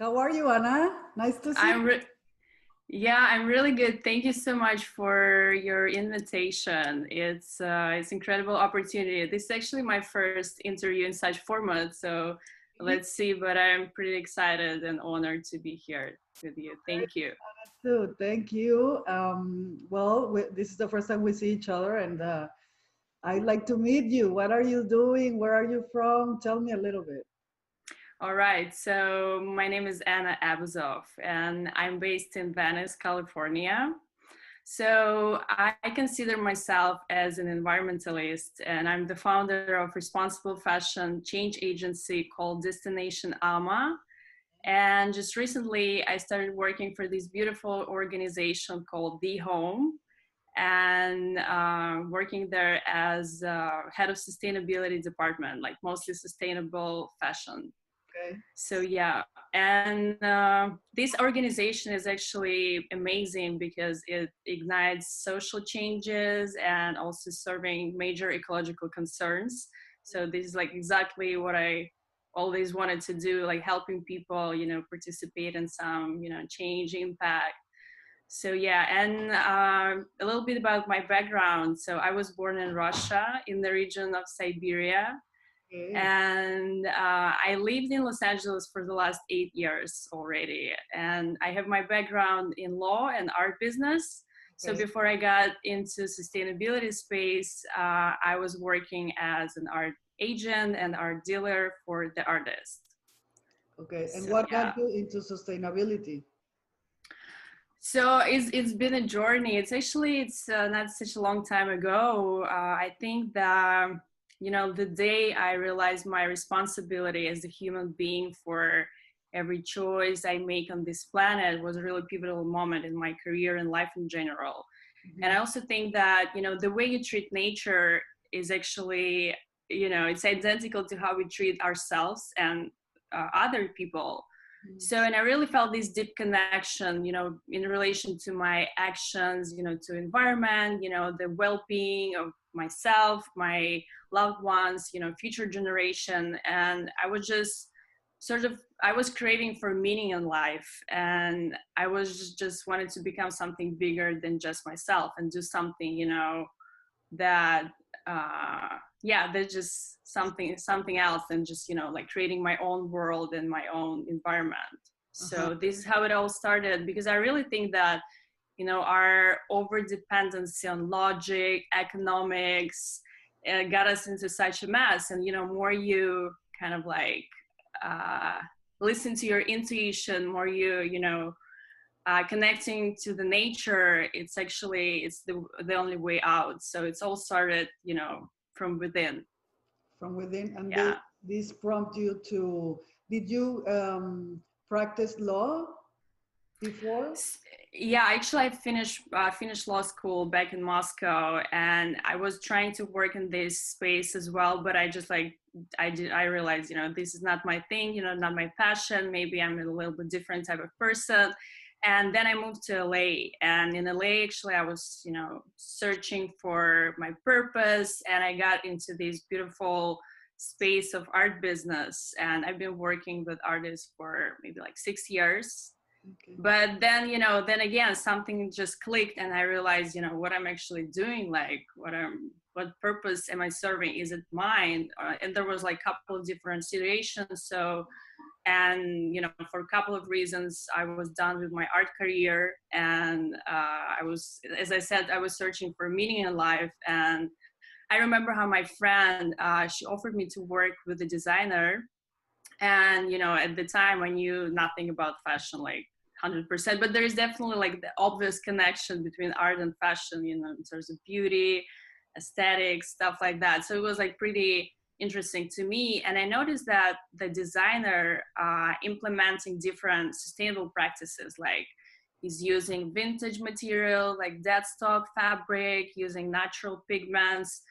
How are you, Anna? Nice to see I'm you. re- yeah, I'm really good. Thank you so much for your invitation. It's incredible opportunity. This is actually my first interview in such format, so let's see. But I'm pretty excited and honored to be here with you. Thank you. Too. Thank you. This is the first time we see each other, and I'd like to meet you. What are you doing? Where are you from? Tell me a little bit. All right. So my name is Anna Abuzov, and I'm based in Venice, California. So I consider myself as an environmentalist, and I'm the founder of responsible fashion change agency called Destination Ama. And just recently, I started working for this beautiful organization called The Home, and working there as head of sustainability department, like mostly sustainable fashion. Okay. So yeah, and this organization is actually amazing because it ignites social changes and also serving major ecological concerns. So this is like exactly what I always wanted to do, like helping people, participate in some, change impact. So yeah, and a little bit about my background. So I was born in Russia, in the region of Siberia, Okay. and I lived in Los Angeles for the last 8 years already. And I have my background in law and art business. So Okay. before I got into sustainability space, I was working as an art agent and art dealer for the artist. Okay. And So what yeah. got you into sustainability? So it's been a journey. It's not such a long time ago. I think that the day I realized my responsibility as a human being for every choice I make on this planet was a really pivotal moment in my career and life in general. And I Mhm. also think that the way you treat nature is actually it's identical to how we treat ourselves and other people. Mhm. So, and I really felt this deep connection, in relation to my actions, to environment, the well-being of myself, my loved ones, future generation. And I was just I was craving for meaning in life. And I was just wanted to become something bigger than just myself and do something, that there's just something else than just like creating my own world and my own environment. Uh-huh. So this is how it all started, because I really think that our over dependency on logic, economics, got us into such a mess. And more you kind of like uh, listen to your intuition, more connecting to the nature, it's the only way out. So it's all started from within. From within, and Yeah. this prompt you to. Did you practice law before? Yeah, actually I finished law school back in Moscow, and I was trying to work in this space as well, but I just like I realized this is not my thing, not my passion. Maybe I'm a little bit different type of person. And then I moved to LA, and in LA actually I was searching for my purpose, and I got into this beautiful space of art business, and I've been working with artists for maybe like 6 years. Okay. But then then again something just clicked, and I realized what I'm actually doing, like what purpose am I serving, is it mine? And there was like a couple of different situations. So, and for a couple of reasons I was done with my art career, and I was, as I said, I was searching for meaning in life. And I remember how my friend, she offered me to work with a designer. And at the time I knew nothing about fashion, like 100%, but there's definitely like the obvious connection between art and fashion, in terms of beauty, aesthetics, stuff like that. So it was like pretty interesting to me. And I noticed that the designer implementing different sustainable practices, like he's using vintage material like dead stock fabric, using natural pigments.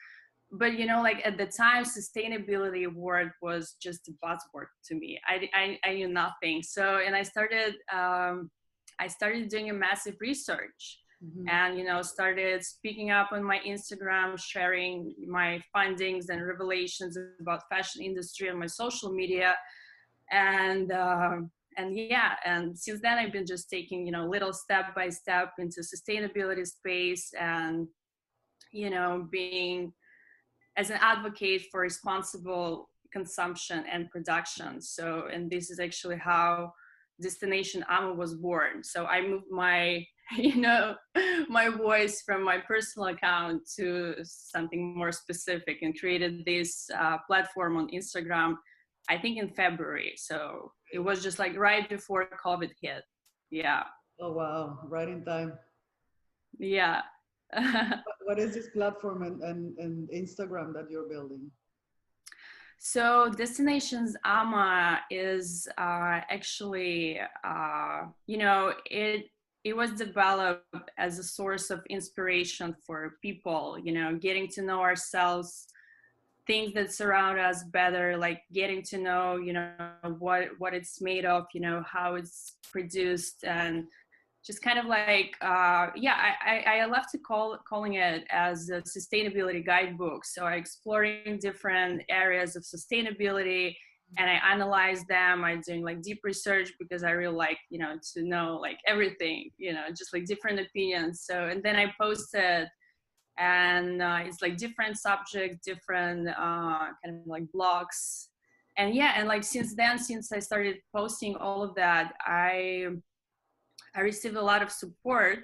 But like at the time sustainability word was just a buzzword to me. I knew nothing. So, and I started doing a massive research, Mhm. and started speaking up on my Instagram, sharing my findings and revelations about fashion industry on my social media. And and yeah, and since then I've been just taking, you know, little step by step into sustainability space, and you know, being as an advocate for responsible consumption and production. So, and this is actually how Destination Amo was born. So I moved my, you know, my voice from my personal account to something more specific, and created this platform on Instagram, I think in February. So it was just like right before COVID hit. Yeah. Oh, wow. Right in time. Yeah. What is this platform and Instagram that you're building? So Destinations AMA is actually, you know, it was developed as a source of inspiration for people, you know, getting to know ourselves, things that surround us better, like getting to know, you know, what it's made of, you know, how it's produced, and just kind of like yeah, I love to calling it as a sustainability guidebook. So I exploring different areas of sustainability, and I analyze them. I'm doing like deep research because I really like, you know, to know like everything, you know, just like different opinions. So, and then I post it, and it's like different subjects, different kind of like blogs. And yeah, and like since then, since I started posting all of that, I received a lot of support.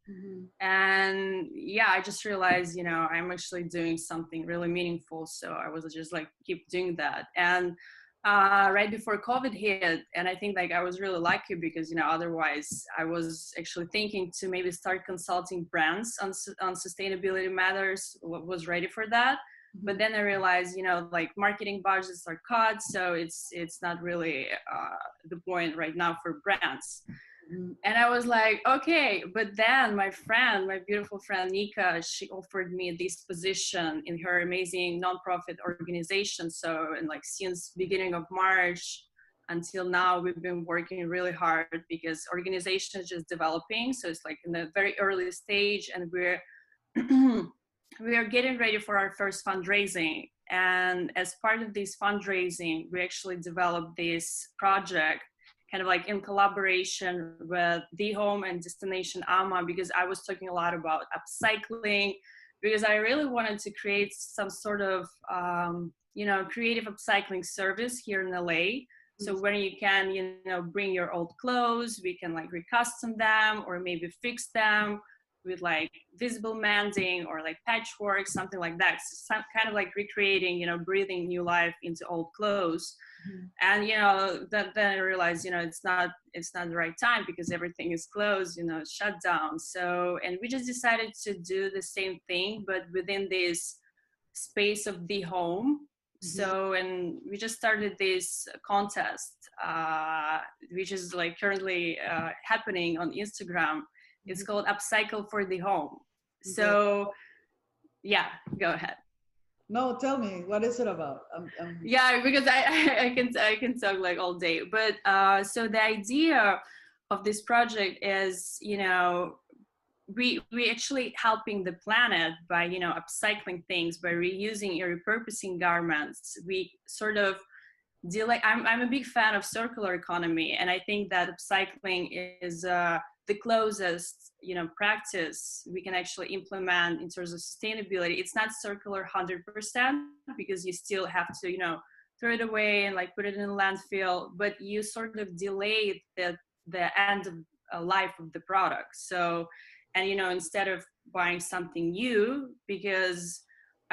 Mm-hmm. And yeah, I just realized, you know, I'm actually doing something really meaningful. So I was just like, keep doing that. And right before COVID hit, and I think like I was really lucky because, you know, otherwise I was actually thinking to maybe start consulting brands on sustainability matters, was ready for that. But then I realized, you know, like marketing budgets are cut. So it's not really the point right now for brands. And I was like, okay. But then my friend, my beautiful friend Nika, she offered me this position in her amazing nonprofit organization. So, and like since beginning of March until now, we've been working really hard because organization is just developing. So it's like in the very early stage, and we're we are getting ready for our first fundraising. And as part of this fundraising, we actually developed this project kind of like in collaboration with The Home and Destination AMA, because I was talking a lot about upcycling, because I really wanted to create some sort of, you know, creative upcycling service here in LA. So when you can, you know, bring your old clothes, we can like recustom them or maybe fix them with like visible mending or like patchwork, something like that. So some kind of like recreating, you know, breathing new life into old clothes. And you know, then I realized, you know, it's not the right time because everything is closed, you know, shut down. So, and we just decided to do the same thing, but within this space of The Home. So, and we just started this contest, which is like currently happening on Instagram. It's called Upcycle for The Home. So yeah, go ahead. No, tell me, what is it about? Yeah, because I can talk like all day. But so the idea of this project is, you know, we actually helping the planet by, you know, upcycling things, by reusing and repurposing garments. We sort of delay. I'm a big fan of circular economy, and I think that upcycling is the closest, you know, practice we can actually implement in terms of sustainability. It's not circular 100% because you still have to, you know, throw it away and like put it in a landfill, but you sort of delay the end of life of the product. So, and you know, instead of buying something new, because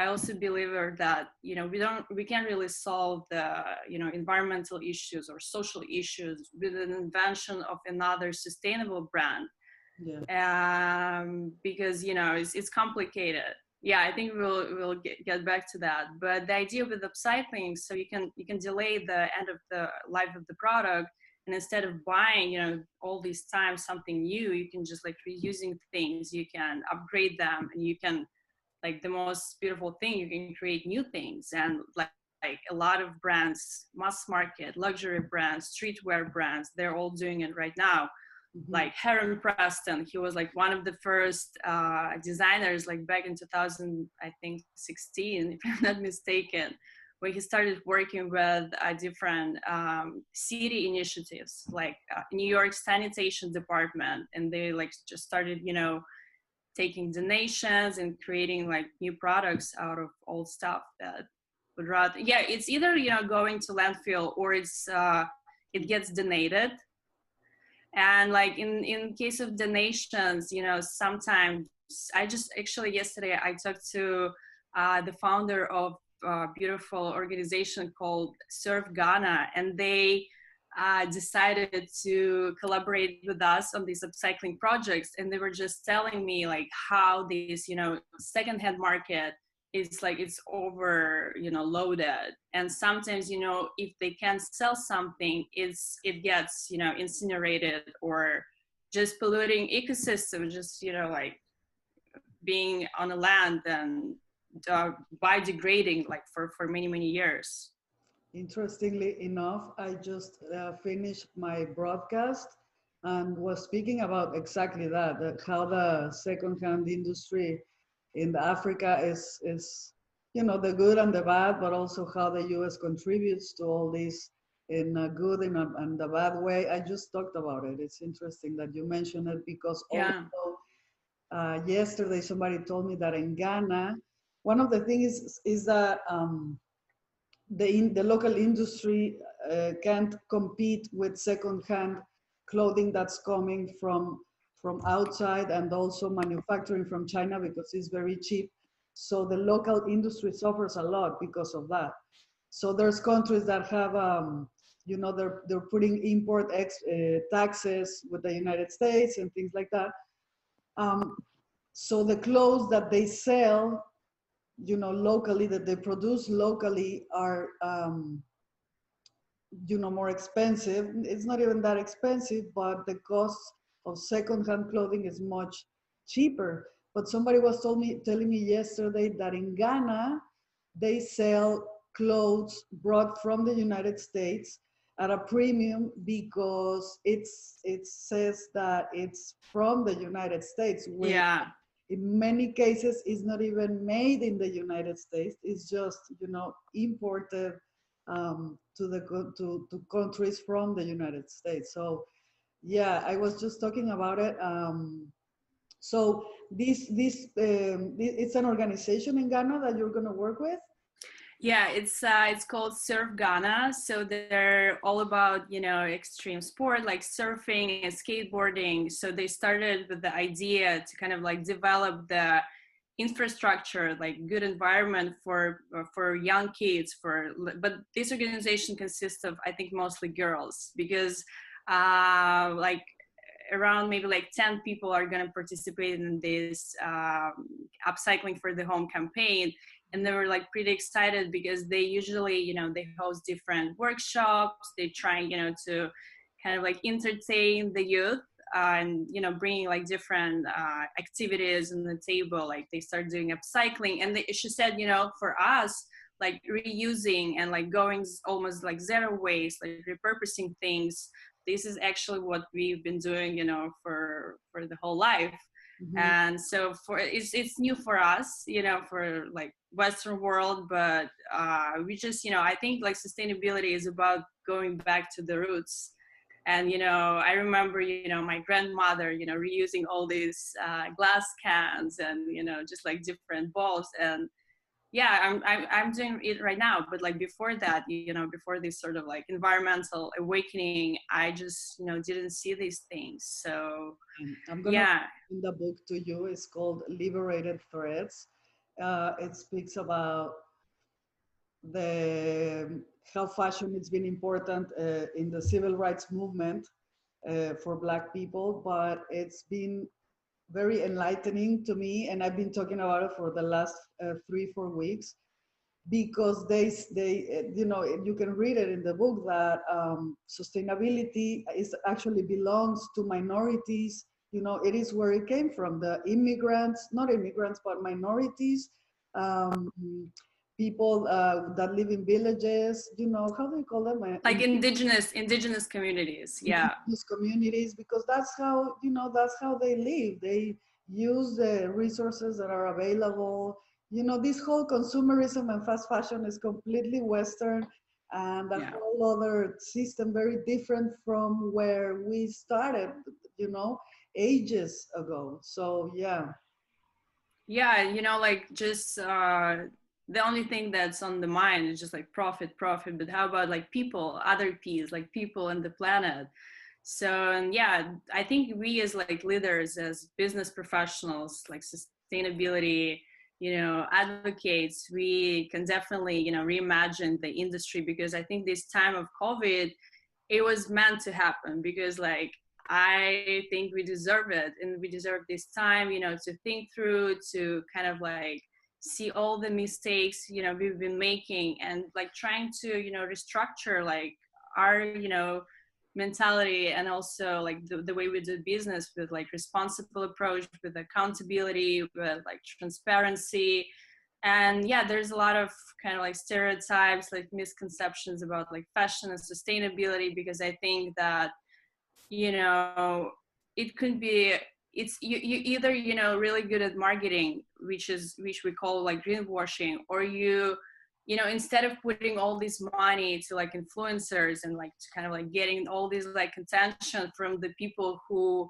I also believe that, you know, we can't really solve the, you know, environmental issues or social issues with an invention of another sustainable brand. Yeah. Because, you know, it's complicated. Yeah, I think we'll get back to that. But the idea with upcycling, so you can delay the end of the life of the product, and instead of buying, you know, all this time something new, you can just like reusing things, you can upgrade them, and you can, like the most beautiful thing, you can create new things. And like a lot of brands, mass market, luxury brands, streetwear brands, they're all doing it right now. Like Heron Preston, he was like one of the first designers, like back in 2016, if I'm not mistaken, he started working with different city initiatives, like New York Sanitation Department, and they like just started, you know, taking donations and creating like new products out of old stuff that would rather, yeah, it's either, you know, going to landfill or it gets donated. And like in case of donations, you know, sometimes I just actually yesterday I talked to the founder of a beautiful organization called Serve Ghana, and they decided to collaborate with us on these upcycling projects. And they were just telling me like how this, you know, secondhand market is like, it's over, you know, loaded. And sometimes, you know, if they can sell something, it gets, you know, incinerated or just polluting ecosystem, just, you know, like being on the land and biodegrading like for many years. Interestingly enough, I just finished my broadcast and was speaking about exactly that, how the second-hand industry in Africa is, you know, the good and the bad, but also how the U.S. contributes to all this in a good and a bad way. I just talked about it. It's interesting that you mentioned it because Yeah. also yesterday somebody told me that in Ghana, one of the things is that the local industry can't compete with second-hand clothing that's coming from outside and also manufacturing from China because it's very cheap. So the local industry suffers a lot because of that. So there's countries that have, you know, they're putting import taxes with the United States and things like that. So the clothes that they sell, you know, locally, that they produce locally are, you know, more expensive. It's not even that expensive, but the cost of secondhand clothing is much cheaper. But somebody was telling me yesterday that in Ghana, they sell clothes brought from the United States at a premium because it says that it's from the United States, which Yeah. in many cases is not even made in the United States. It's just, you know, imported to countries from the United States. So yeah, I was just talking about it. So it's an organization in Ghana that you're going to work with. Yeah, it's called Surf Ghana. So they're all about, you know, extreme sport like surfing and skateboarding. So they started with the idea to kind of like develop the infrastructure, like good environment for young kids. But this organization consists of, I think, mostly girls, because like around maybe like 10 people are going to participate in this upcycling for the home campaign. And they were like pretty excited because they usually, you know, they host different workshops. They try, you know, to kind of like entertain the youth and, you know, bringing like different activities on the table. Like they start doing upcycling, and she said, you know, for us, like reusing and like going almost like zero waste, like repurposing things, this is actually what we've been doing, you know, for the whole life. Mm-hmm. And so for it's new for us, you know, for like Western world, but we just, you know, I think like sustainability is about going back to the roots. And, you know, I remember, you know, my grandmother, you know, reusing all these glass cans and, you know, just like different bowls. And yeah, I'm doing it right now. But like before that, you know, before this sort of like environmental awakening, I just, you know, didn't see these things. So I'm gonna in the book to you. It's called Liberated Threads. It speaks about how fashion has been important in the civil rights movement for Black people, but it's been very enlightening to me, and I've been talking about it for the last 3-4 weeks because they you know, you can read it in the book that sustainability is actually belongs to minorities. You know, it is where it came from, the immigrants, not immigrants, but minorities, um, people that live in villages, you know, how do you call them? Like indigenous communities. Yeah. Indigenous communities, because that's how, you know, that's how they live. They use the resources that are available. you know, this whole consumerism and fast fashion is completely Western and a Yeah. whole other system, very different from where we started, you know, ages ago. So, yeah. Yeah, you know, like just the only thing that's on the mind is just like profit, profit. But how about like people, other P's, like people and the planet? So, and yeah, I think we as like leaders, as business professionals, like sustainability, you know, advocates, we can definitely, you know, reimagine the industry, because I think this time of COVID, it was meant to happen, because like I think we deserve it, and we deserve this time, you know, to think through, to kind of like see all the mistakes, you know, we've been making, and like trying to, you know, restructure like our, you know, mentality, and also like the way we do business, with like responsible approach, with accountability, with like transparency. And yeah, there's a lot of kind of like stereotypes, like misconceptions about like fashion and sustainability, because I think that, you know, it could be, it's you either, you know, really good at marketing, which we call like greenwashing, or you know, instead of putting all this money to like influencers, and like to kind of like getting all this like attention from the people who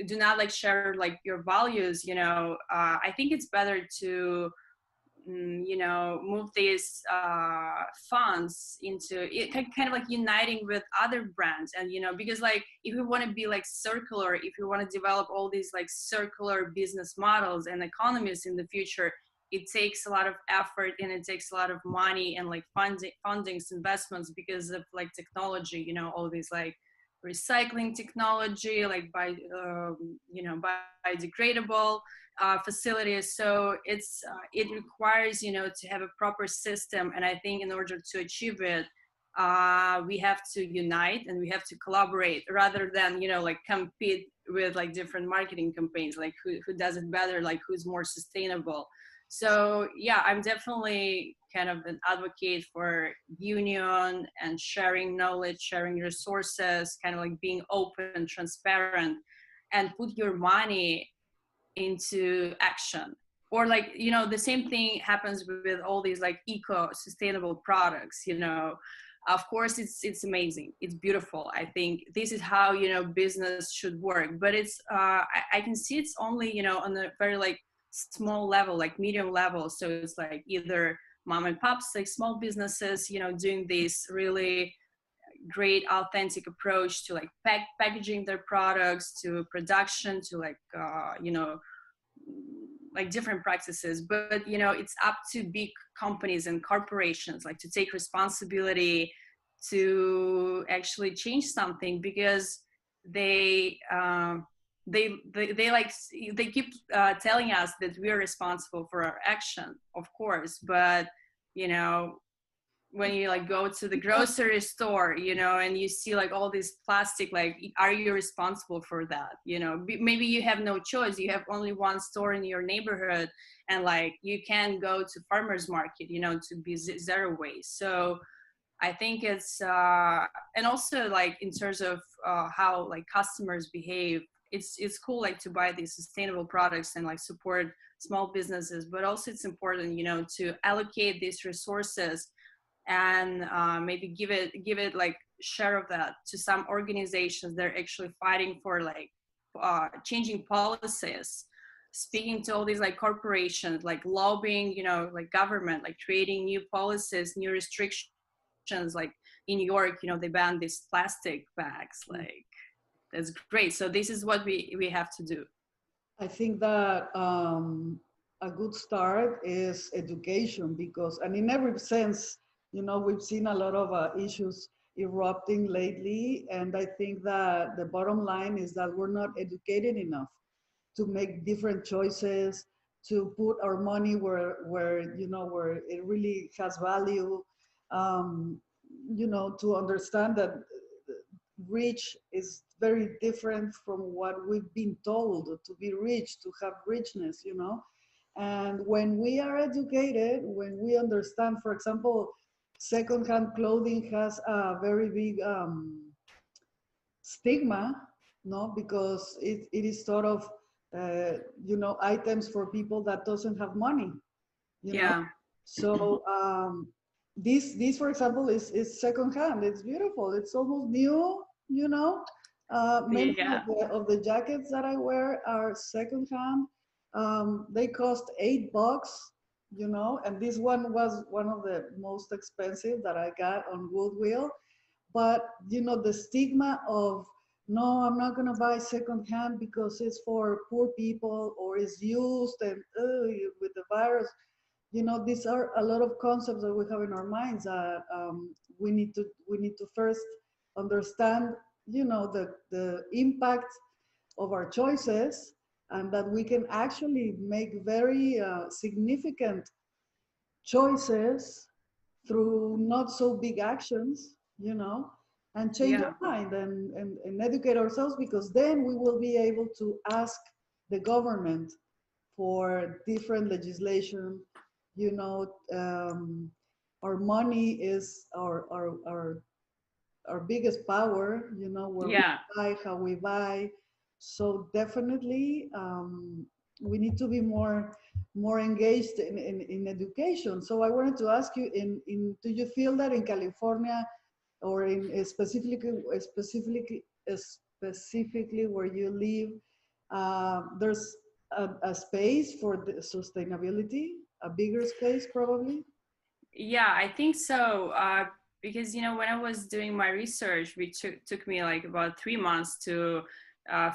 do not like share like your values, you know, I think it's better to you know, move these funds into it, kind of like uniting with other brands. And you know, because like if we want to be like circular, if we want to develop all these like circular business models and economies in the future, it takes a lot of effort, and it takes a lot of money, and like fundings, investments, because of like technology, you know, all these like recycling technology, like by you know, biodegradable facilities. So it requires, you know, to have a proper system. And I think in order to achieve it, we have to unite, and we have to collaborate, rather than, you know, like compete with like different marketing campaigns, like who does it better, like who's more sustainable. So yeah, I'm definitely kind of an advocate for union and sharing knowledge, sharing resources, kind of like being open, transparent, and put your money into action. Or like, you know, the same thing happens with all these like eco sustainable products, you know. Of course it's amazing, it's beautiful. I think this is how, you know, business should work. But it's I can see it's only, you know, on a very like small level, like medium level. So it's like either mom and pops, like small businesses, you know, doing this really great authentic approach to like packaging their products, to production, to like you know, like different practices. But you know, it's up to big companies and corporations like to take responsibility to actually change something, because they they like they keep telling us that we are responsible for our action, of course. But you know, when you like go to the grocery store, you know, and you see like all this plastic, like are you responsible for that? You know, maybe you have no choice, you have only one store in your neighborhood, and like you can go to farmers market, you know, to be zero waste. So I think it's and also like in terms of how like customers behave, it's cool like to buy these sustainable products and like support small businesses. But also it's important, you know, to allocate these resources, and maybe give it like share of that to some organizations that are actually fighting for like changing policies, speaking to all these like corporations, like lobbying, you know, like government, like creating new policies, new restrictions. Like in New York, you know, they banned these plastic bags. Like that's great. So this is what we have to do. I think that a good start is education, because, and in every sense, you know, we've seen a lot of issues erupting lately. And I think that the bottom line is that we're not educated enough to make different choices, to put our money where you know, where it really has value. Um, you know, to understand that rich is very different from what we've been told to be rich, to have richness, you know. And when we are educated, when we understand, for example, secondhand clothing has a very big stigma, no, because it is sort of you know, items for people that doesn't have money, you know. Yeah. So this for example is secondhand. It's beautiful. It's almost new, you know. Many Yeah. of the jackets that I wear are secondhand. They cost $8, you know, and this one was one of the most expensive that I got on Goodwill. But you know, the stigma of no, I'm not gonna buy secondhand because it's for poor people or it's used and with the virus. You know, these are a lot of concepts that we have in our minds. We need to first understand, you know, the impact of our choices, and that we can actually make very significant choices through not so big actions, you know, and change Yeah. our mind and educate ourselves, because then we will be able to ask the government for different legislation. You know, our money is our biggest power, you know, where we Yeah. buy, how we buy. So definitely, we need to be more engaged in education. So I wanted to ask you, do you feel that in California or in specifically where you live, there's a space for the sustainability, a bigger space probably? Yeah, I think so. Because you know, when I was doing my research, which took me like about 3 months to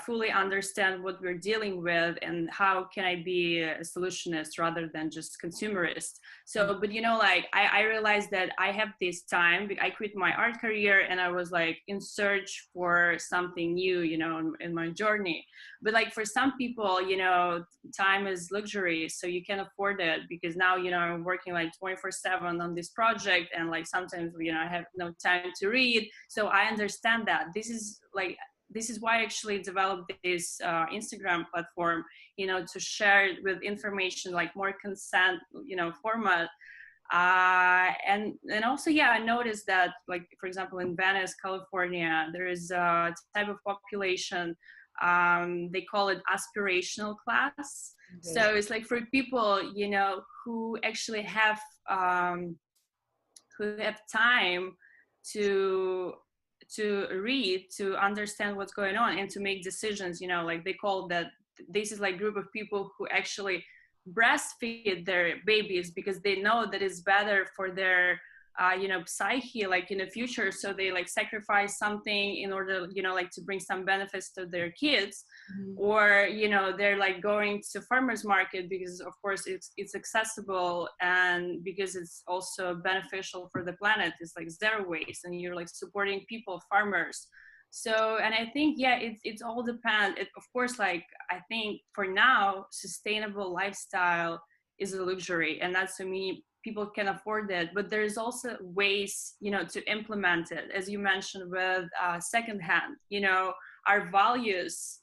fully understand what we're dealing with and how can I be a solutionist rather than just consumerist. So, but you know, like I realized that I have this time. I quit my art career and I was like in search for something new, you know, in my journey. But like for some people, you know, time is luxury, so you can afford it because now, you know, I'm working like 24/7 on this project, and like sometimes, you know, I have no time to read. So I understand that this is why I actually developed this Instagram platform, you know, to share with information like more consent, you know, format. And also, yeah, I noticed that, like, for example, in Venice, California, there is a type of population, they call it aspirational class. Okay. So it's like for people, you know, um, who have time to read, to understand what's going on, and to make decisions. You know, like they call that, this is like group of people who actually breastfeed their babies because they know that it's better for their you know, psyche, like in the future. So they like sacrifice something in order, you know, like to bring some benefits to their kids. Mhm. Or, you know, they're like going to farmers market because of course it's accessible, and because it's also beneficial for the planet. It's like zero waste and you're like supporting people, farmers. So, and I think, yeah, it's all depend it, of course. Like I think for now, sustainable lifestyle is a luxury, and that's, to me, people can afford it. But there's also ways, you know, to implement it, as you mentioned with secondhand. You know, our values,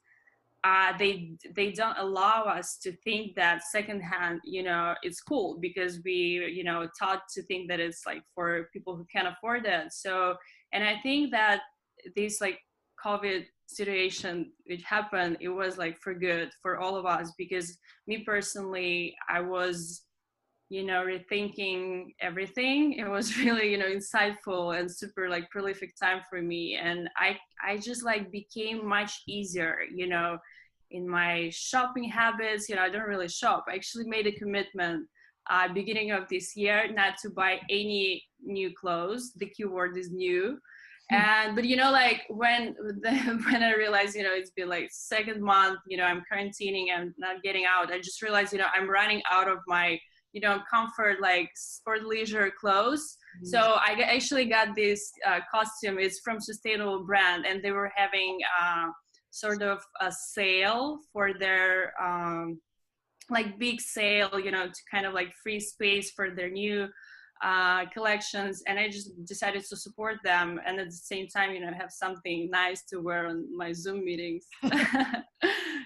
they don't allow us to think that secondhand, you know, is cool, because we, you know, taught to think that it's like for people who can't afford it. So, and I think that this like COVID situation which happened, it was like for good for all of us, because me personally, I was, you know, rethinking everything. It was really, you know, insightful and super like prolific time for me. And I just like became much easier, you know, in my shopping habits. You know, I don't really shop. I actually made a commitment beginning of this year not to buy any new clothes. The keyword is new. And but you know, like when I realized, you know, it's been like second month, you know, I'm quarantining and not getting out, I just realized, you know, I'm running out of my, you know, comfort, like sport leisure clothes. So I actually got this costume. It's from sustainable brand, and they were having sort of a sale for their like big sale, you know, to kind of like free space for their new collections. And I just decided to support them, and at the same time, you know, have something nice to wear on my Zoom meetings.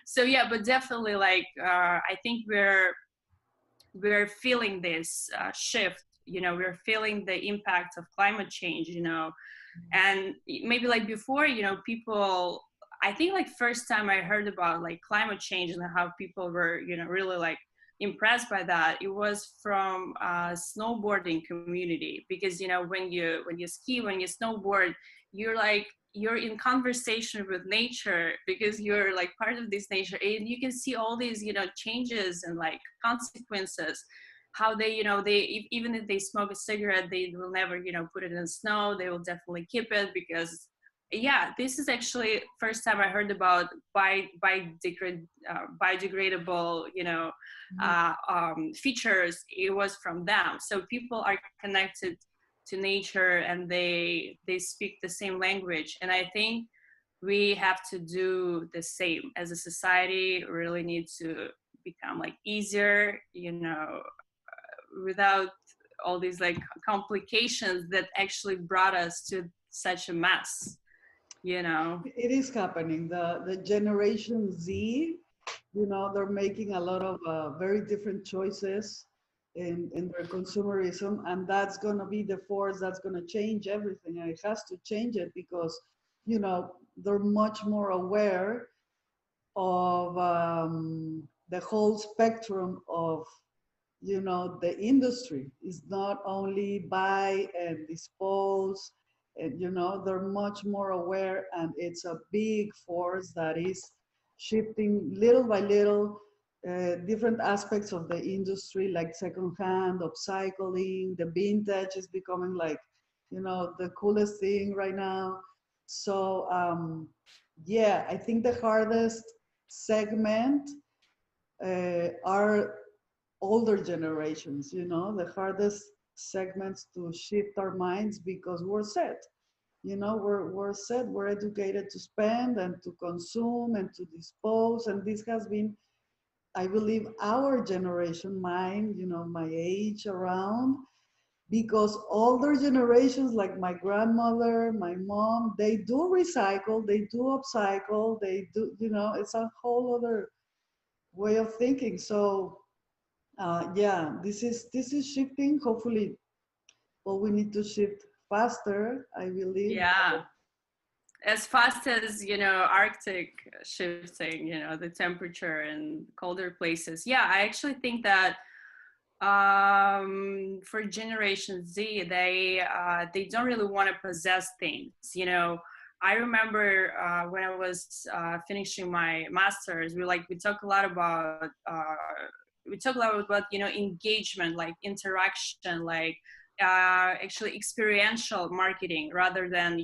So yeah, but definitely, like I think we're feeling this shift. You know, we're feeling the impact of climate change, you know. And maybe like before, you know, people, I think like first time I heard about like climate change and how people were, really like impressed by that, it was from snowboarding community, because when you ski, when you snowboard, you're in conversation with nature, because you're like part of this nature, and you can see all these changes and like consequences, how they even if they smoke a cigarette, they will never put it in snow, they will definitely keep it, because yeah, this is actually first time I heard about biodegradable features. It was from them. So people are connected to nature, and they speak the same language, and I think we have to do the same as a society. Really need to become like easier, without all these like complications that actually brought us to such a mess. It is happening. The Generation Z, they're making a lot of very different choices in their consumerism, and that's going to be the force that's going to change everything. And it has to change it because, they're much more aware of the whole spectrum of, the industry is not only buy and dispose, and they're much more aware, and it's a big force that is shifting little by little different aspects of the industry, like secondhand, upcycling, the vintage is becoming like, the coolest thing right now. So yeah, I think the hardest segment are older generations, the hardest segments to shift our minds, because we're set, we're set, we're educated to spend and to consume and to dispose. And this has been, I believe, our generation, mine, my age around, because older generations like my grandmother, my mom, they do recycle, they do upcycle, they do, it's a whole other way of thinking. So yeah, this is shifting. Hopefully, well, we need to shift faster, I believe. Yeah, as fast as Arctic shifting, the temperature in colder places. Yeah, I actually think that for Generation Z, they don't really want to possess things. I remember when I was finishing my master's, we talk a lot about engagement, like interaction, like actually experiential marketing, rather than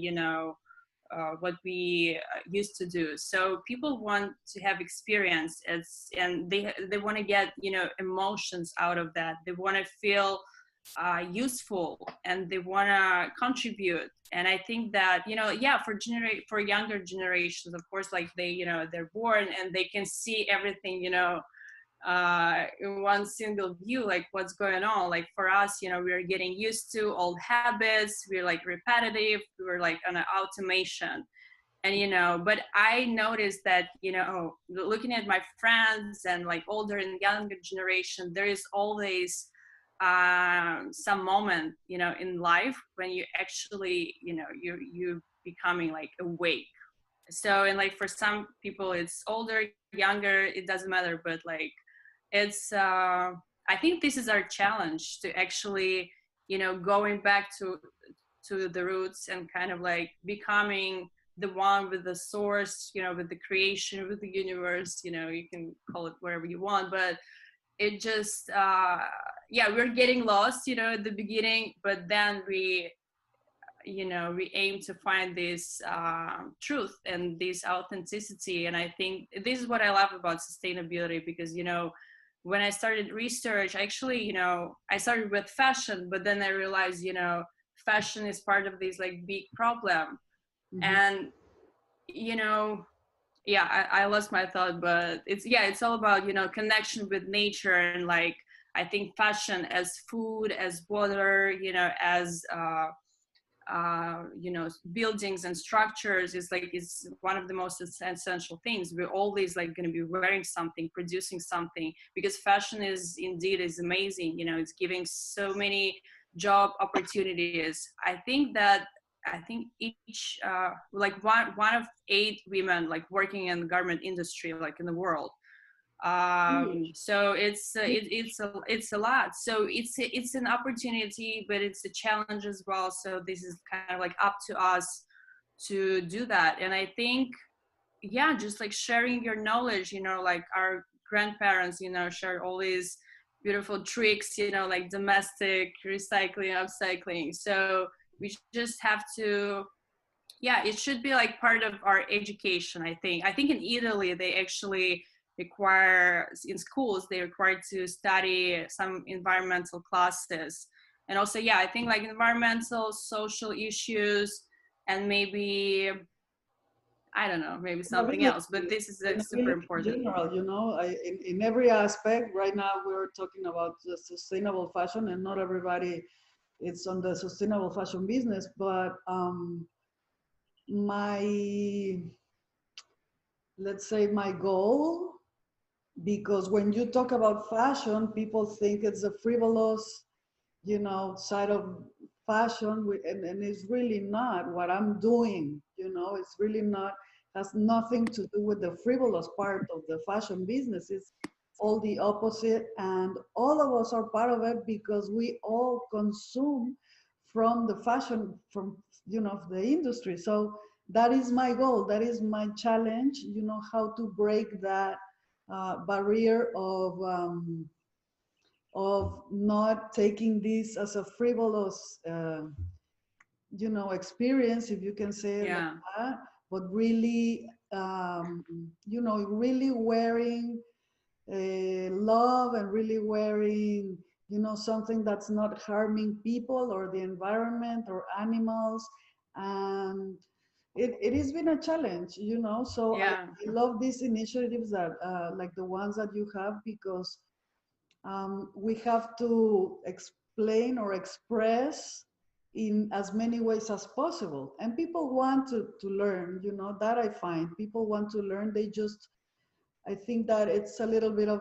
what we used to do. So people want to have experience, and they want to get emotions out of that. They want to feel useful, and they want to contribute. And I think that yeah, for younger generations, of course, like they're born and they can see everything in one single view, like what's going on. Like for us, we're getting used to old habits, we're like repetitive, we're like on an automation. And but I noticed that looking at my friends and like older and younger generation, there is always some moment in life when you actually you becoming like awake. So, and like for some people it's older, younger, it doesn't matter, but like it's I think this is our challenge, to actually going back to the roots, and kind of like becoming the one with the source, with the creation, with the universe. You can call it whatever you want, but it just yeah, we're getting lost at the beginning, but then we aim to find this truth and this authenticity. And I think this is what I love about sustainability, because when I started research, actually I started with fashion, but then I realized fashion is part of this like big problem. Mm-hmm. And yeah, I lost my thought, but it's all about connection with nature. And like I think fashion as food, as water, as buildings and structures is one of the most essential things. We're always like going to be wearing something, producing something, because fashion is amazing. It's giving so many job opportunities. I think that I think each like one of 8 women like working in the garment industry like in the world. So it's a lot. So it's an opportunity, but it's a challenge as well. So this is kind of like up to us to do that. And I think, yeah, just like sharing your knowledge, like our grandparents, shared all these beautiful tricks, like domestic recycling, upcycling. So we just have to, yeah, it should be like part of our education. I think in Italy they actually require, in schools they require to study some environmental classes. And also, yeah, I think like environmental, social issues, and maybe, I don't know, maybe something else, but this is super Sustainability in important. general, in every aspect. Right now, we're talking about the sustainable fashion, and not everybody it's on the sustainable fashion business. But my, let's say, my goal, because when you talk about fashion, people think it's a frivolous, side of fashion, and it's really not what I'm doing. It's really not, has nothing to do with the frivolous part of the fashion business. It's all the opposite, and all of us are part of it because we all consume from the fashion, from the industry. So that is my goal. That is my challenge. How to break that barrier of not taking this as a frivolous, experience, if you can say it like Yeah. that, but really, really wearing love, and really wearing, something that's not harming people or the environment or animals. And it has been a challenge, so I Yeah. love these initiatives that, like the ones that you have, because we have to explain or express in as many ways as possible. And people want to learn, that I find. People want to learn. They just, I think that it's a little bit of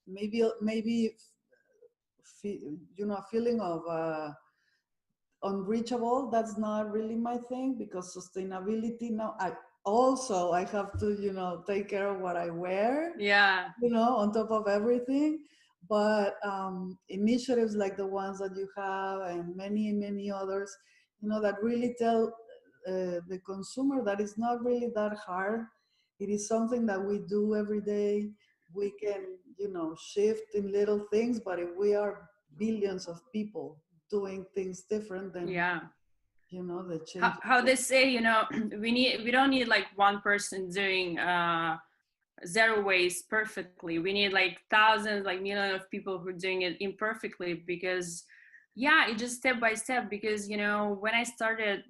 maybe, a feeling of unreachable. That's not really my thing, because sustainability now, I have to, take care of what I wear, Yeah. on top of everything. But initiatives like the ones that you have, and many, many others, that really tell the consumer that it's not really that hard. It is something that we do every day. We can, shift in little things, but if we are billions of people doing things different, then, Yeah. the how, change. how they say, we don't need like one person doing zero waste perfectly. We need like thousands, like millions of people who are doing it imperfectly, because yeah, it just step by step. Because when I started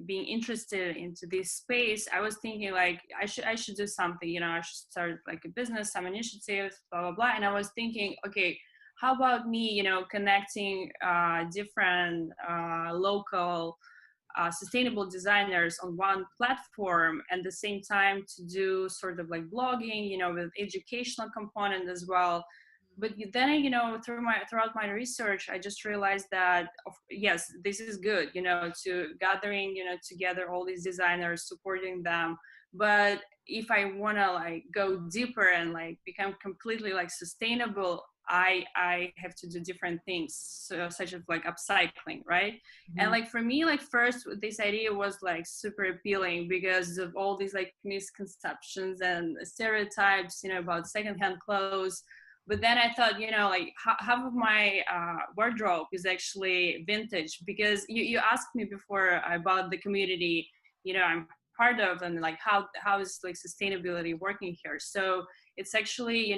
being interested into this space, I was thinking like I should do something, I should start like a business, some initiatives, blah blah blah. And I was thinking, okay, how about me, connecting different local sustainable designers on one platform, and at the same time to do sort of like blogging, with educational component as well. But then throughout my research, I just realized that yes, this is good, to gathering, together all these designers, supporting them. But if I want to like go deeper and like become completely like sustainable, I have to do different things, so, such as like upcycling, right? And Mhm. like for me, like first this idea was like super appealing because of all these like misconceptions and stereotypes, about secondhand clothes. But then I thought, like half of my wardrobe is actually vintage, because you asked me before about the community, I'm part of, and like how is like sustainability working here. So it's actually,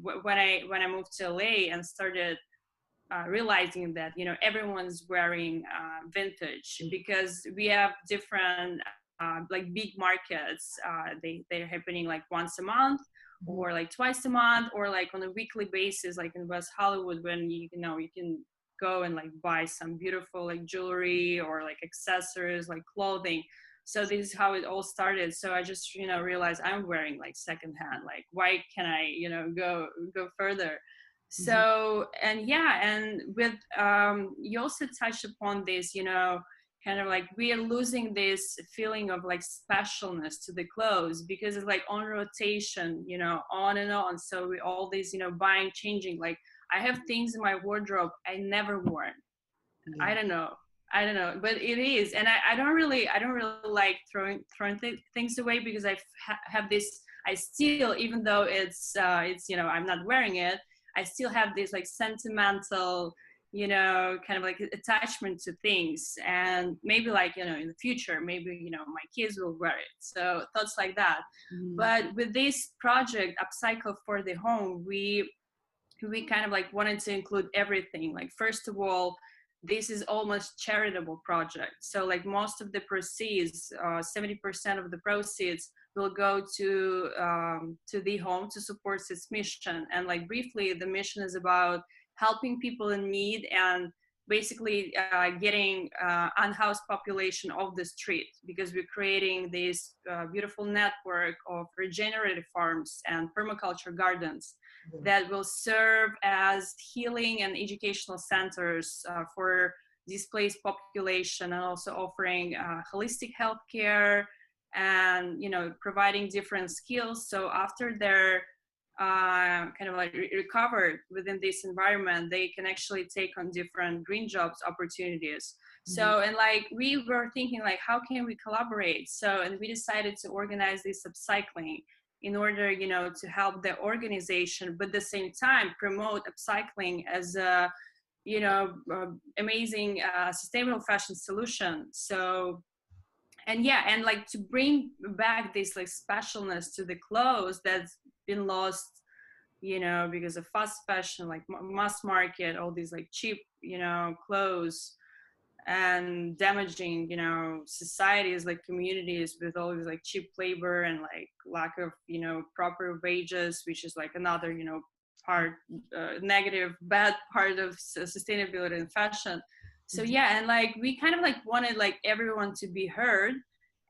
when I moved to LA and started realizing that everyone's wearing vintage, because we have different like big markets. They're happening like once a month, Mhm. or like twice a month, or like on a weekly basis, like in West Hollywood, when you can go and like buy some beautiful like jewelry or like accessories, like clothing. So this is how it all started. So I just realized I'm wearing like secondhand. Like why can I go further? Mhm. So, and yeah, and with you also touched upon this, you know, kind of like we are losing this feeling of like specialness to the clothes because it's like on rotation, you know, on and on. So we all these, you know, buying, changing. Like I have things in my wardrobe I never worn. Yeah. I don't know. I don't know, but it is, and I don't really like throwing things away because have this. I still, even though it's you know I'm not wearing it, I still have this like sentimental, you know, kind of like attachment to things, and maybe like you know in the future, maybe you know my kids will wear it. So thoughts like that. Mhm. But with this project, Upcycle for the Home, we kind of like wanted to include everything. Like first of all, this is almost charitable project, so like most of the proceeds, 70% of the proceeds will go to the home to support its mission. And like briefly, the mission is about helping people in need and basically getting unhoused population off the street, because we're creating this beautiful network of regenerative farms and permaculture gardens Yeah. that will serve as healing and educational centers for displaced population, and also offering holistic healthcare and you know providing different skills. So after they're kind of like recovered within this environment, they can actually take on different green jobs opportunities. Mhm. So, and like we were thinking like how can we collaborate, so and we decided to organize this upcycling in order, you know, to help the organization, but at the same time promote upcycling as a, you know, amazing sustainable fashion solution. So, and yeah, and like to bring back this like specialness to the clothes that's been lost, you know, because of fast fashion, like mass market, all these like cheap, you know, clothes, and damaging, you know, societies like communities with all this like cheap labor and like lack of, you know, proper wages, which is like another, you know, part, negative bad part of sustainability and fashion. So Mhm. yeah, and like we kind of like wanted like everyone to be heard.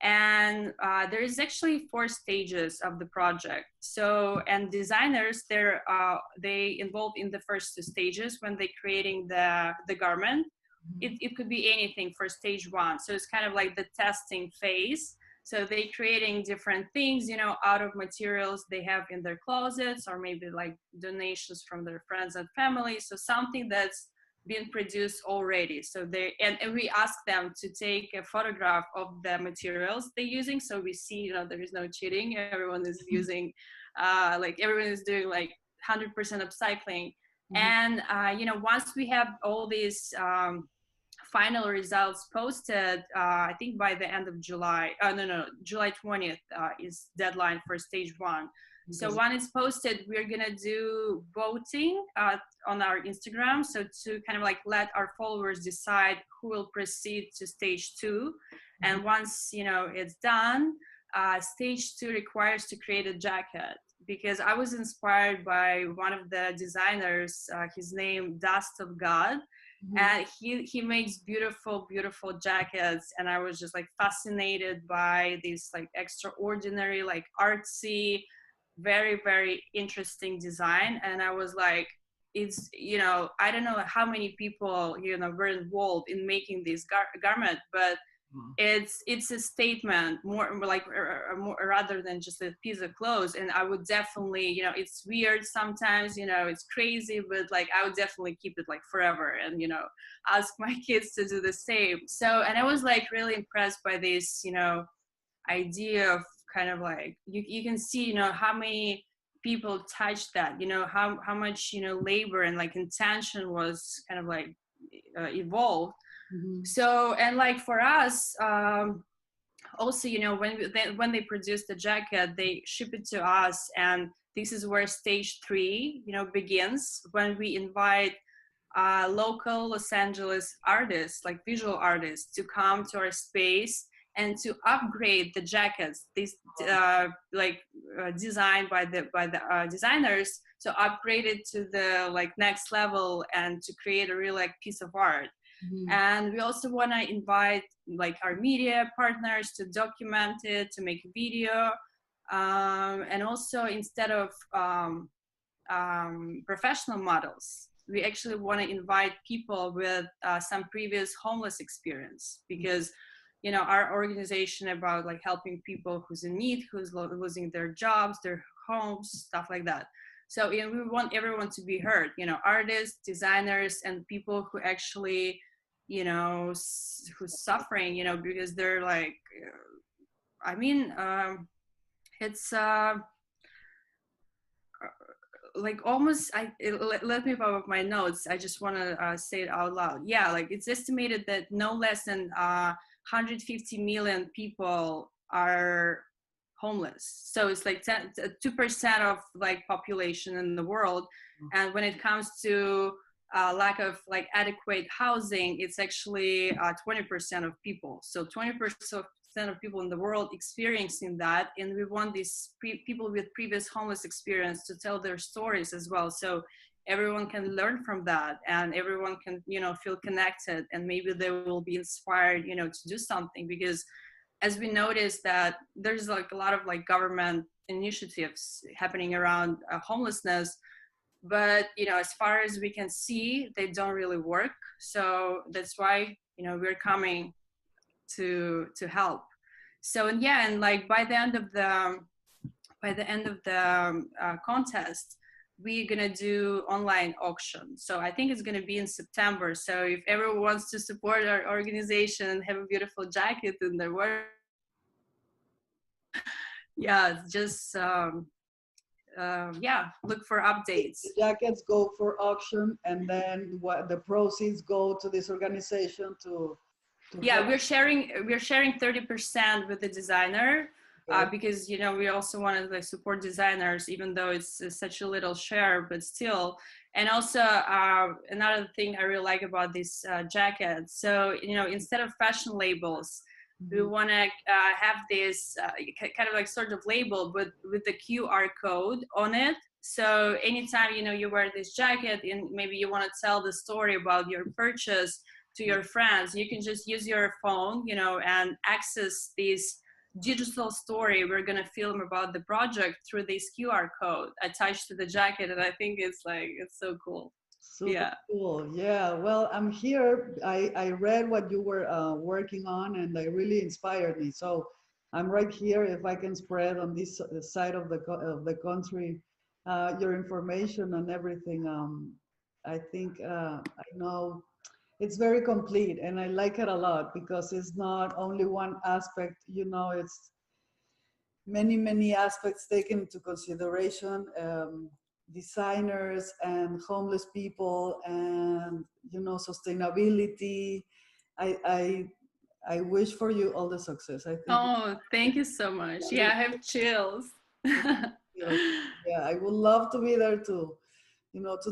And there is actually 4 stages of the project. So, and designers, they involved in the first 2 stages when they creating the garment. Mhm. It could be anything for stage 1. So it's kind of like the testing phase. So they creating different things, you know, out of materials they have in their closets, or maybe like donations from their friends and family. So something that's been produced already. So they, and we ask them to take a photograph of the materials they're using. So we see, you know, there is no cheating. Everyone is using, like everyone is doing like 100% upcycling. Mhm. And, you know, once we have all these, final results posted, I think by the end of July. No, July 20th is deadline for stage 1. So Okay. when it's posted, we're gonna do voting on our Instagram. So to kind of like let our followers decide who will proceed to stage 2. Mhm. And once you know it's done, stage 2 requires to create a jacket, because I was inspired by one of the designers, his name Dust of God, Mhm. and he makes beautiful jackets, and I was just like fascinated by this like extraordinary, like artsy, very interesting design. And I was like, it's, you know, I don't know how many people, you know, were involved in making this garment, but Wow. it's a statement, more like more, rather than just a piece of clothes. And I would definitely, you know, it's weird sometimes, you know, it's crazy, but like I would definitely keep it like forever, and you know, ask my kids to do the same. So, and I was like really impressed by this, you know, idea of kind of like you can see, you know, how many people touched that, you know, how much, you know, labor and like intention was kind of like evolved. Mhm. So, and like for us, also, you know, when they produce the jacket, they ship it to us, and this is where stage 3, you know, begins, when we invite local Los Angeles artists, like visual artists, to come to our space and to upgrade the jackets. These designed by the designers, so upgrade it to the like next level and to create a real like piece of art. Mhm. And we also want to invite like our media partners to document it, to make a video, and also instead of professional models. We actually want to invite people with some previous homeless experience, because our organization about like helping people who's in need, who's losing their jobs, their homes, stuff like that. So we want everyone to be heard, artists, designers, and people who actually who's suffering, because they're like it's like almost let me pull up my notes. I just want to say it out loud. Yeah, like it's estimated that no less than 150 million people are homeless. So it's like 2% of like population in the world. And when it comes to lack of like adequate housing, it's actually 20% of people. So 20% of people in the world experiencing that, and we want these people with previous homeless experience to tell their stories as well, so everyone can learn from that, and everyone can feel connected, and maybe they will be inspired to do something. Because as we noticed that there's like a lot of like government initiatives happening around homelessness, but as far as we can see, they don't really work. So that's why we're coming to help. So and like by the end of the contest, we're gonna do online auction. So I think it's gonna be in September. So if everyone wants to support our organization and have a beautiful jacket in their work, just look for updates. The jackets go for auction, and then what the proceeds go to this organization to we're sharing 30% with the designer, because we also want to like support designers, even though it's such a little share, but still. And also another thing I really like about this jacket, so instead of fashion labels, we want to have this kind of like sort of label, but with the QR code on it. So anytime you wear this jacket and maybe you want to tell the story about your purchase to your friends, you can just use your phone and access this digital story. We're going to film about the project through this QR code attached to the jacket, and I think it's so cool. Super cool. Yeah, well, I'm here. I read what you were working on, and it really inspired me. So I'm right here. If I can spread on this side of the country your information and everything, I think I know it's very complete, and I like it a lot, because it's not only one aspect. It's many aspects taken into consideration. Designers and homeless people, and sustainability. I wish for you all the success. I think. Oh, thank you so much. Yeah, I have chills. Yeah, I would love to be there to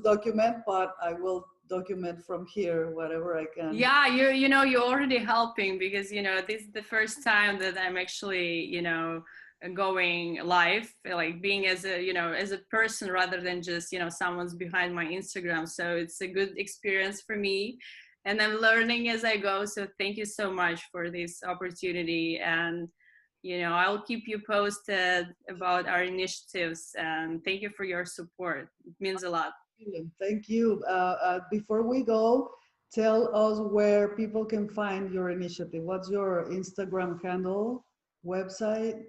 document, but I will document from here whatever I can. Yeah, you're already helping, because this is the first time that I'm actually going live, like being as a person, rather than just someone's behind my Instagram. So it's a good experience for me, and I'm learning as I go. So thank you so much for this opportunity, and I'll keep you posted about our initiatives, and thank you for your support. It means a lot. Thank you. Before we go, tell us where people can find your initiative. What's your Instagram handle, website?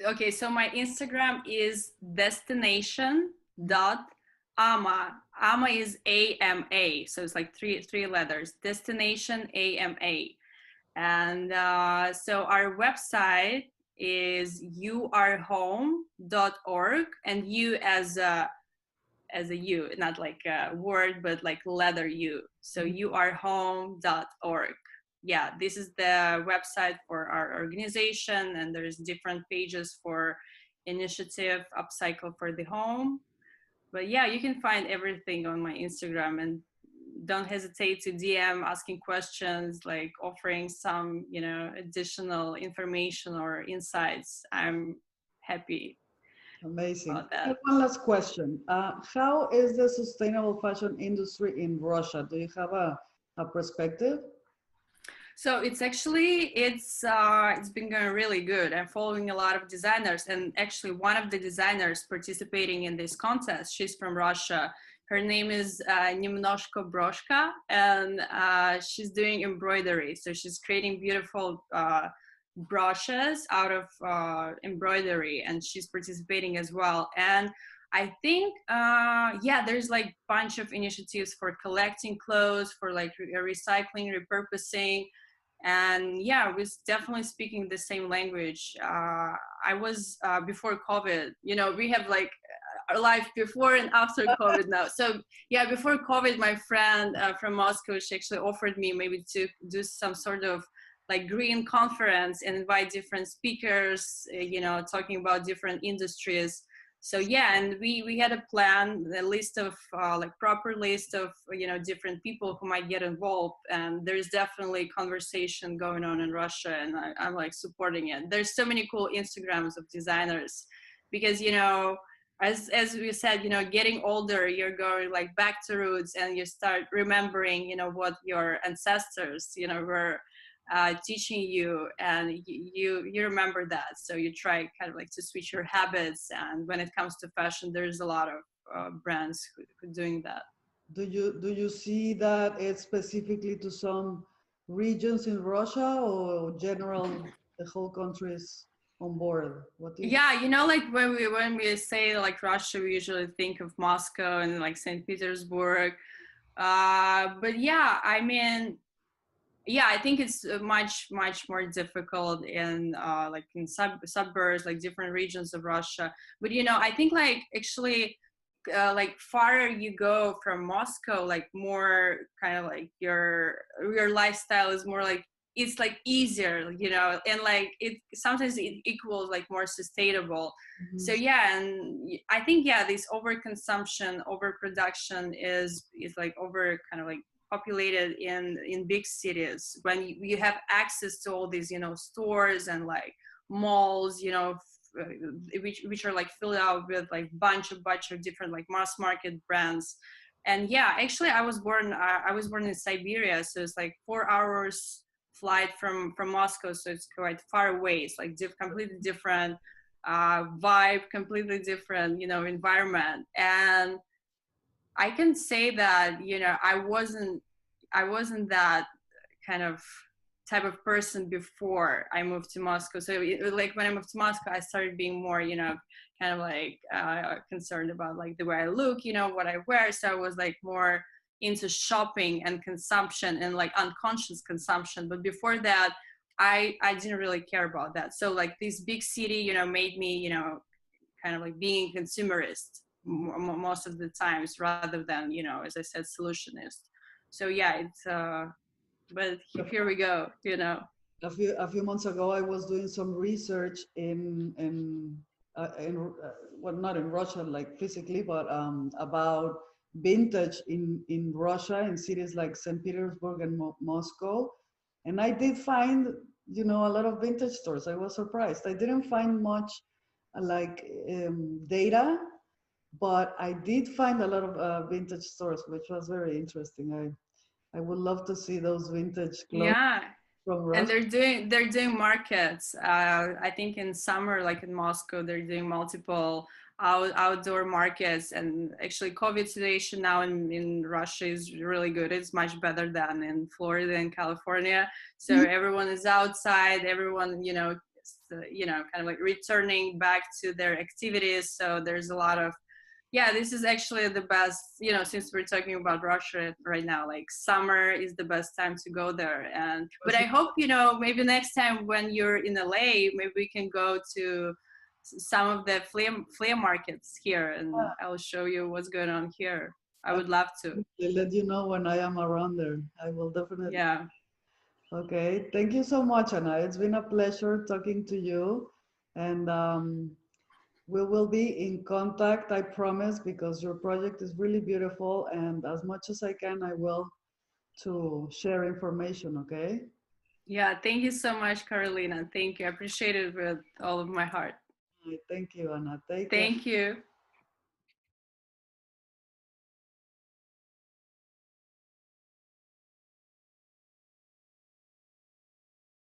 Okay, so my Instagram is destination.ama. AMA is AMA, so it's like three letters. Destination AMA. And so our website is youarehome.org, and you as a U, not like a word, but like letter U. So youarehome.org. Yeah, this is the website for our organization, and there's different pages for initiative Upcycle for the Home. But yeah, you can find everything on my Instagram, and don't hesitate to DM asking questions, like offering some additional information or insights. I'm happy. Amazing. One last question. How is the sustainable fashion industry in Russia? Do you have a perspective? So it's been going really good. I'm following a lot of designers, and actually one of the designers participating in this contest, she's from Russia. Her name is Немножко Broshka, and she's doing embroidery. So she's creating beautiful brushes out of embroidery, and she's participating as well. And I think, yeah, there's like bunch of initiatives for collecting clothes, for like recycling, repurposing, and yeah, we're definitely speaking the same language. I was before COVID. You know, we have like our life before and after COVID now. So yeah, before COVID, my friend from Moscow, she actually offered me maybe to do some sort of like green conference and invite different speakers, you know, talking about different industries. So yeah, and we had a plan, a list of like proper list of, you know, different people who might get involved, and there's definitely conversation going on in Russia, and I'm like supporting it. There's so many cool Instagrams of designers, because, you know, as we said, you know, getting older, you're going like back to roots, and you start remembering, you know, what your ancestors, you know, were teaching you, and you remember that. So you try kind of like to switch your habits. And when it comes to fashion, there's a lot of brands who are doing that. Do you see that it's specifically to some regions in Russia, or general the whole country is on board? What do you Yeah, you know, like when we say like Russia, we usually think of Moscow and like St. Petersburg. But yeah, I mean, yeah, I think it's much more difficult in like in suburbs, like different regions of Russia. But you know, I think like actually like farther you go from Moscow, like more kind of like your lifestyle is more like, it's like easier, you know, and like it sometimes it equals like more sustainable. So Mhm. yeah, and I think, yeah, this overconsumption, overproduction is like over kind of like populated in big cities, when you have access to all these, you know, stores and like malls, you know, uh, which are like filled out with like bunch of different like mass market brands. And yeah, actually I was born in Siberia, so it's like 4 hours flight from Moscow, so it's quite far away. It's like completely different vibe, completely different, you know, environment. And I can say that, you know, I wasn't that kind of type of person before I moved to Moscow. So like when I moved to Moscow, I started being more, you know, kind of like concerned about like the way I look, you know, what I wear. So I was like more into shopping and consumption and like unconscious consumption. But before that, I didn't really care about that. So like this big city, you know, made me, you know, kind of like being consumerist most of the times, rather than, you know, as I said, solutionist. So yeah, it's but here we go, you know. A few months ago, I was doing some research well, not in Russia, like physically, but about vintage in Russia, in cities like St. Petersburg and Moscow, and I did find, a lot of vintage stores. I was surprised. I didn't find much like data, but I did find a lot of vintage stores, which was very interesting. I would love to see those vintage clothes Yeah, from and Russia. they're doing markets. I think in summer, like in Moscow, they're doing multiple outdoor markets. And actually, COVID situation now in Russia is really good. It's much better than in Florida and California. So everyone is outside. Everyone, you know, kind of like returning back to their activities. So there's a lot of, yeah, this is actually the best, you know, since we're talking about Russia right now, like summer is the best time to go there. And but I hope, you know, maybe next time when you're in LA, maybe we can go to some of the flea markets here, and I'll show you what's going on here. I would love to. I'll let you know when I am around there. I will definitely. Yeah. Okay. Thank you so much, Anna. It's been a pleasure talking to you. And we will be in contact, I promise, because your project is really beautiful. And as much as I can, I will to share information, okay? Yeah. Thank you so much, Carolina. Thank you. I appreciate it with all of my heart. Thank you, Anna. Take care. Thank you.